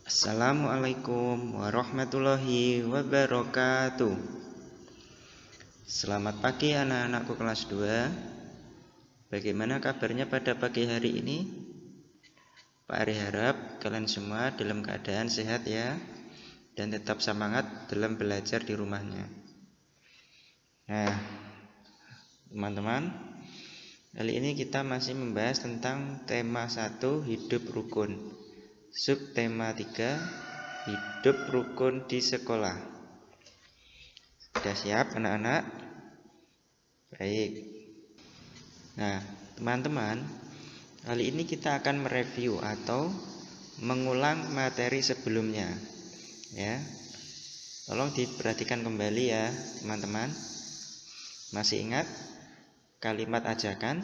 Assalamualaikum warahmatullahi wabarakatuh. Selamat pagi anak-anakku kelas 2. Bagaimana kabarnya pada pagi hari ini? Pak Ari harap kalian semua dalam keadaan sehat ya, dan tetap semangat dalam belajar di rumahnya. Nah, teman-teman, kali ini kita masih membahas tentang tema 1, hidup rukun. Subtema 3, hidup rukun di sekolah. Sudah siap anak-anak? Baik. Nah, teman-teman, kali ini kita akan mereview atau mengulang materi sebelumnya. Ya. Tolong diperhatikan kembali ya, teman-teman. Masih ingat kalimat ajakan?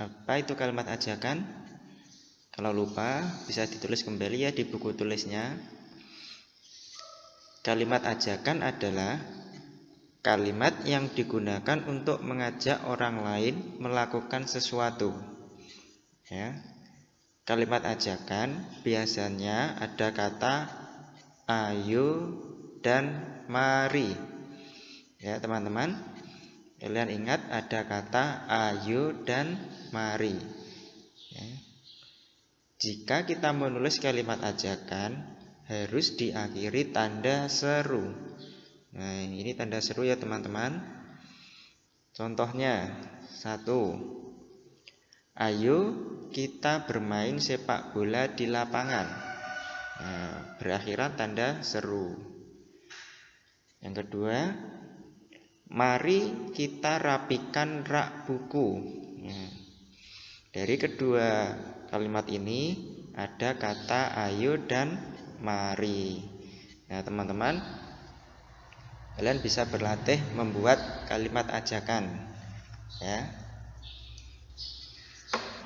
Apa itu kalimat ajakan? Kalau lupa, bisa ditulis kembali ya di buku tulisnya. Kalimat ajakan adalah kalimat yang digunakan untuk mengajak orang lain melakukan sesuatu. Ya. Kalimat ajakan biasanya ada kata ayo dan mari. Ya, teman-teman. Kalian ingat ada kata ayo dan mari. Ya. Jika kita menulis kalimat ajakan, harus diakhiri tanda seru. Nah, ini tanda seru ya teman-teman. Contohnya, 1. Ayo kita bermain sepak bola di lapangan. Nah, berakhiran tanda seru. Yang kedua, mari kita rapikan rak buku. Nah, dari kedua kalimat ini ada kata ayo dan mari. Nah, teman-teman, kalian bisa berlatih membuat kalimat ajakan. Ya.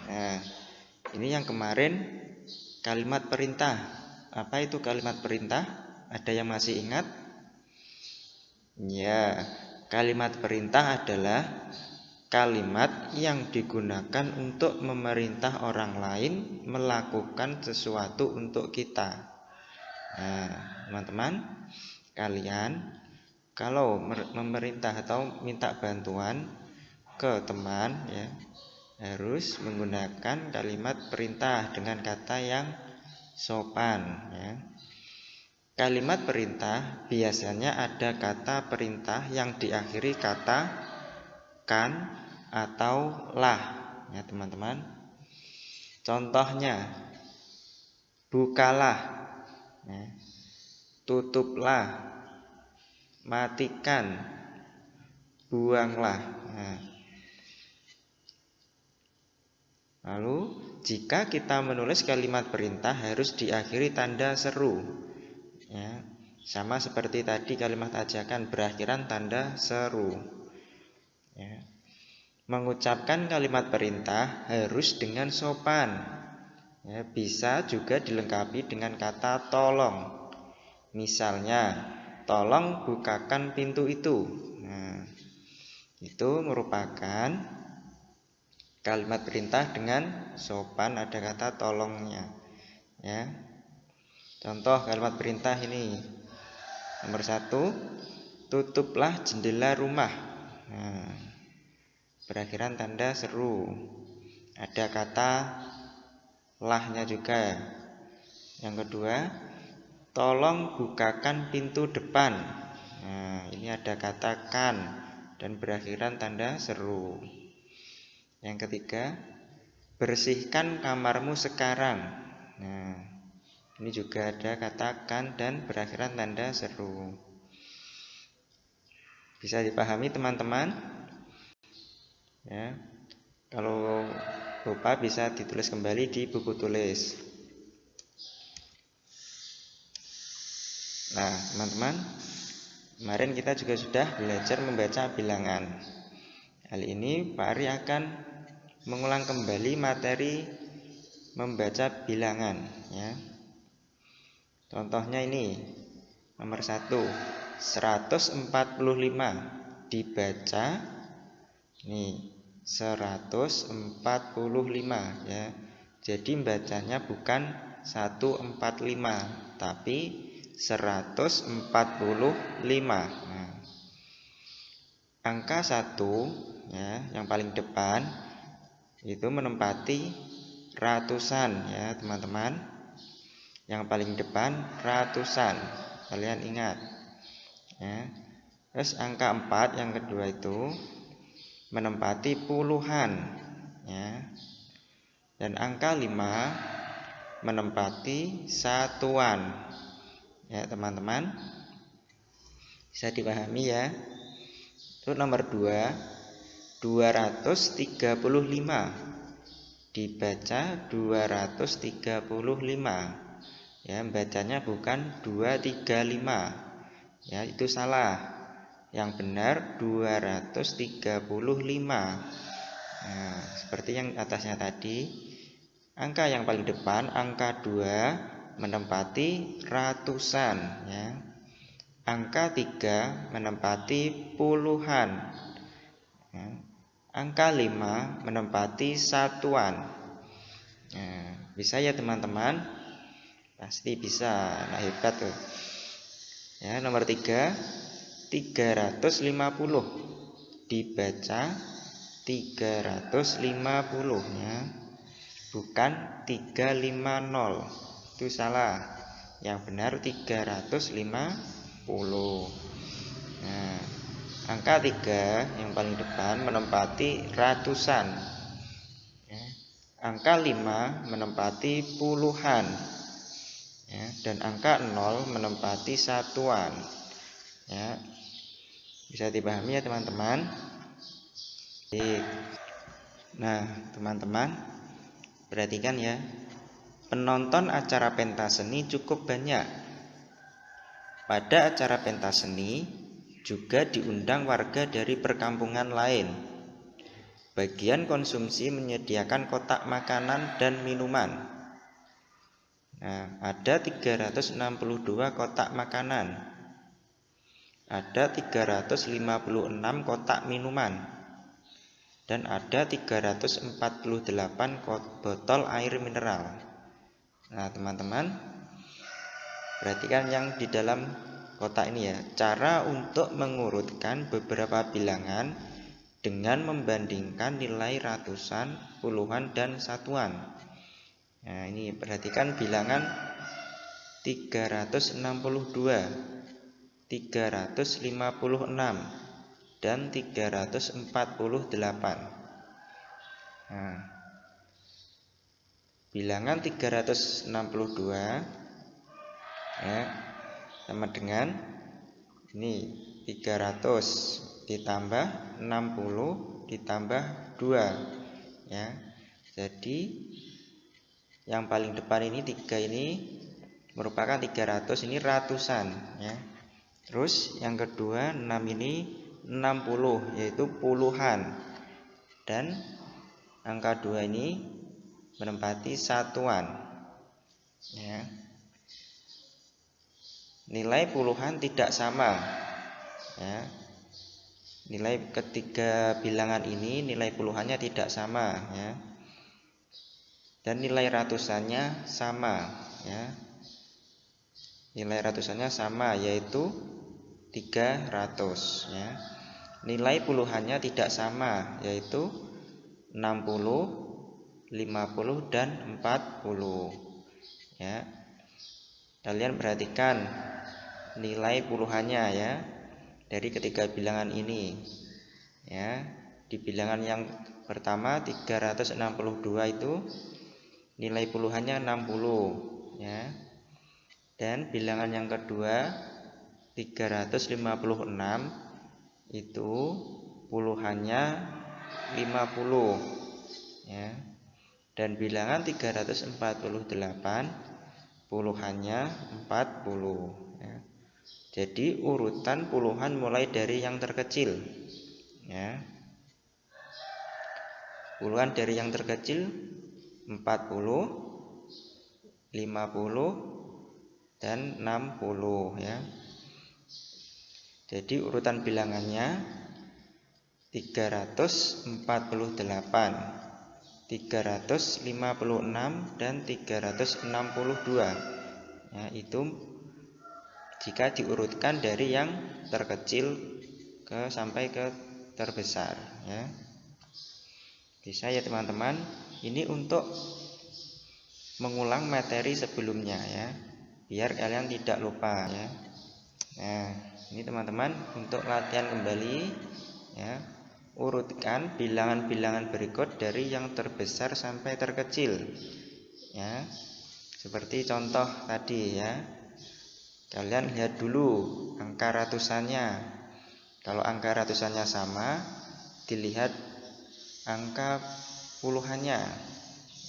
Nah, ini yang kemarin kalimat perintah. Apa itu kalimat perintah? Ada yang masih ingat? Ya, kalimat perintah adalah kalimat yang digunakan untuk memerintah orang lain melakukan sesuatu untuk kita. Nah, teman-teman, kalian kalau memerintah atau minta bantuan ke teman ya, harus menggunakan kalimat perintah dengan kata yang sopan ya. Kalimat perintah biasanya ada kata perintah yang diakhiri kata kan atau lah ya teman-teman. Contohnya, bukalah ya, tutuplah, matikan, buanglah. Nah, lalu jika kita menulis kalimat perintah harus diakhiri tanda seru ya, sama seperti tadi kalimat ajakan berakhiran tanda seru ya. Mengucapkan kalimat perintah harus dengan sopan ya, bisa juga dilengkapi dengan kata tolong. Misalnya, tolong bukakan pintu itu. Nah, itu merupakan kalimat perintah dengan sopan, ada kata tolongnya ya. Contoh kalimat perintah ini. Nomor 1, tutuplah jendela rumah. Nah, berakhiran tanda seru. Ada kata lahnya juga. Yang kedua, tolong bukakan pintu depan. Nah, ini ada kata kan dan berakhiran tanda seru. Yang ketiga, bersihkan kamarmu sekarang. Nah, ini juga ada kata kan dan berakhiran tanda seru. Bisa dipahami teman-teman? Ya. Kalau lupa bisa ditulis kembali di buku tulis. Nah, teman-teman, kemarin kita juga sudah belajar membaca bilangan. Kali ini Pak Ari akan mengulang kembali materi membaca bilangan ya. Contohnya ini. Nomor 1, 145 dibaca nih 145 ya. Jadi bacanya bukan 145 tapi 145. Nah, angka 1 ya, yang paling depan itu menempati ratusan ya teman-teman. Yang paling depan ratusan. Kalian ingat ya. Terus angka 4 yang kedua itu menempati puluhan ya. Dan angka 5 menempati satuan. Ya, teman-teman. Bisa dipahami ya. Itu nomor 2, 235. Dibaca 235. Ya, bacanya bukan 235. Ya, itu salah. Yang benar 235. Nah, seperti yang atasnya tadi, angka yang paling depan, angka 2 menempati ratusan ya. Angka 3 menempati puluhan ya. Angka 5 menempati satuan. Nah, bisa ya teman-teman? Pasti bisa, nah hebat tuh. Ya, nomor 3, 350. Dibaca 350 ya. Bukan 350. Itu salah. Yang benar 350. Nah, angka 3 yang paling depan menempati ratusan ya. Angka 5 menempati puluhan ya, dan angka 0 menempati satuan ya. Bisa dipahami ya teman-teman. Nah teman-teman, perhatikan ya, penonton acara pentas seni cukup banyak. Pada acara pentas seni juga diundang warga dari perkampungan lain. Bagian konsumsi menyediakan kotak makanan dan minuman. Nah, ada 362 kotak makanan. Ada 356 kotak minuman. Dan ada 348 botol air mineral. Nah, teman-teman, perhatikan yang di dalam kotak ini ya. Cara untuk mengurutkan beberapa bilangan dengan membandingkan nilai ratusan, puluhan, dan satuan. Nah, ini perhatikan bilangan 362, 356, dan 348. Nah, bilangan 362 ya, sama dengan ini 300 ditambah 60 ditambah 2 ya. Jadi yang paling depan ini 3 ini merupakan 300, ini ratusan ya. Terus yang kedua 6 ini 60 yaitu puluhan. Dan angka 2 ini menempati satuan ya. Nilai puluhan tidak sama ya. Nilai ketiga bilangan ini nilai puluhannya tidak sama ya. Dan nilai ratusannya sama ya. Nilai ratusannya sama yaitu 300 ya. Nilai puluhannya tidak sama yaitu 60, 50, dan 40 ya. Kalian perhatikan nilai puluhannya ya dari ketiga bilangan ini ya. Di bilangan yang pertama 362 itu nilai puluhannya 60 ya. Dan bilangan yang kedua 356 itu puluhannya 50 ya. Dan bilangan 348 puluhannya 40 ya. Jadi urutan puluhan mulai dari yang terkecil ya. Puluhan dari yang terkecil 40, 50, dan 60 ya. Jadi urutan bilangannya 348 356 dan 362. Ya, itu jika diurutkan dari yang terkecil sampai ke terbesar, ya. Bisa ya teman-teman. Ini untuk mengulang materi sebelumnya, ya, biar kalian tidak lupa, ya. Nah, ini teman-teman untuk latihan kembali, ya. Urutkan bilangan-bilangan berikut dari yang terbesar sampai terkecil, ya. Seperti contoh tadi, ya. Kalian lihat dulu angka ratusannya. Kalau angka ratusannya sama, dilihat angka puluhannya,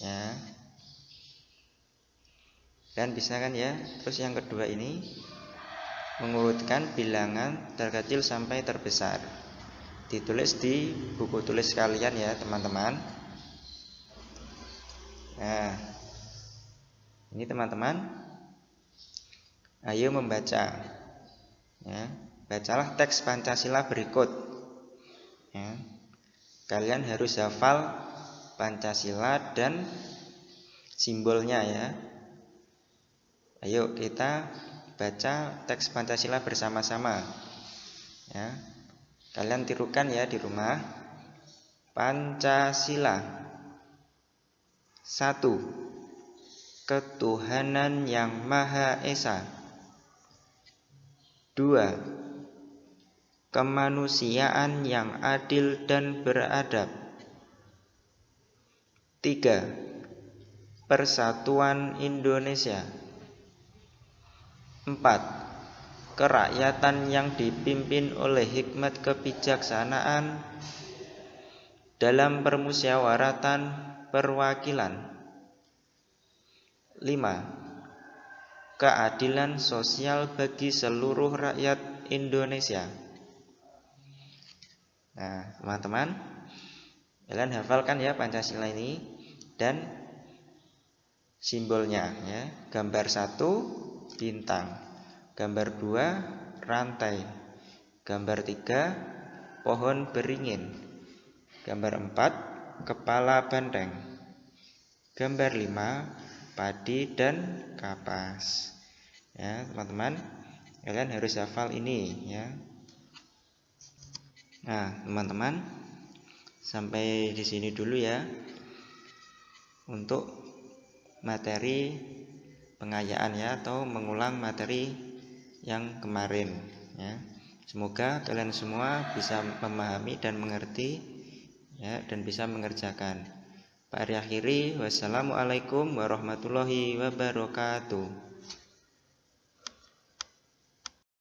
ya. Dan bisa kan, ya. Terus yang kedua ini mengurutkan bilangan terkecil sampai terbesar. Ditulis di buku tulis kalian, ya teman-teman. Nah, ini teman-teman, ayo membaca, ya. Bacalah teks Pancasila berikut, ya. Kalian harus hafal Pancasila dan simbolnya, ya. Ayo kita baca teks Pancasila bersama-sama, ya. Kalian tirukan, ya, di rumah. Pancasila. 1. Ketuhanan yang Maha Esa. 2. Kemanusiaan yang adil dan beradab. 3. Persatuan Indonesia. 4. Kerakyatan yang dipimpin oleh hikmat kebijaksanaan dalam permusyawaratan perwakilan. 5. Keadilan sosial bagi seluruh rakyat Indonesia. Nah, teman-teman, kalian hafalkan, ya, Pancasila ini dan simbolnya, ya. Gambar 1 bintang, gambar 2 rantai, gambar 3 pohon beringin, gambar 4 kepala banteng, gambar 5 padi dan kapas. Ya, teman-teman, kalian harus hafal ini, ya. Nah, teman-teman, sampai di sini dulu, ya, untuk materi pengayaan, ya, atau mengulang materi yang kemarin, ya. Semoga kalian semua bisa memahami dan mengerti, ya, dan bisa mengerjakan. Pak akhiri, wassalamualaikum warahmatullahi wabarakatuh.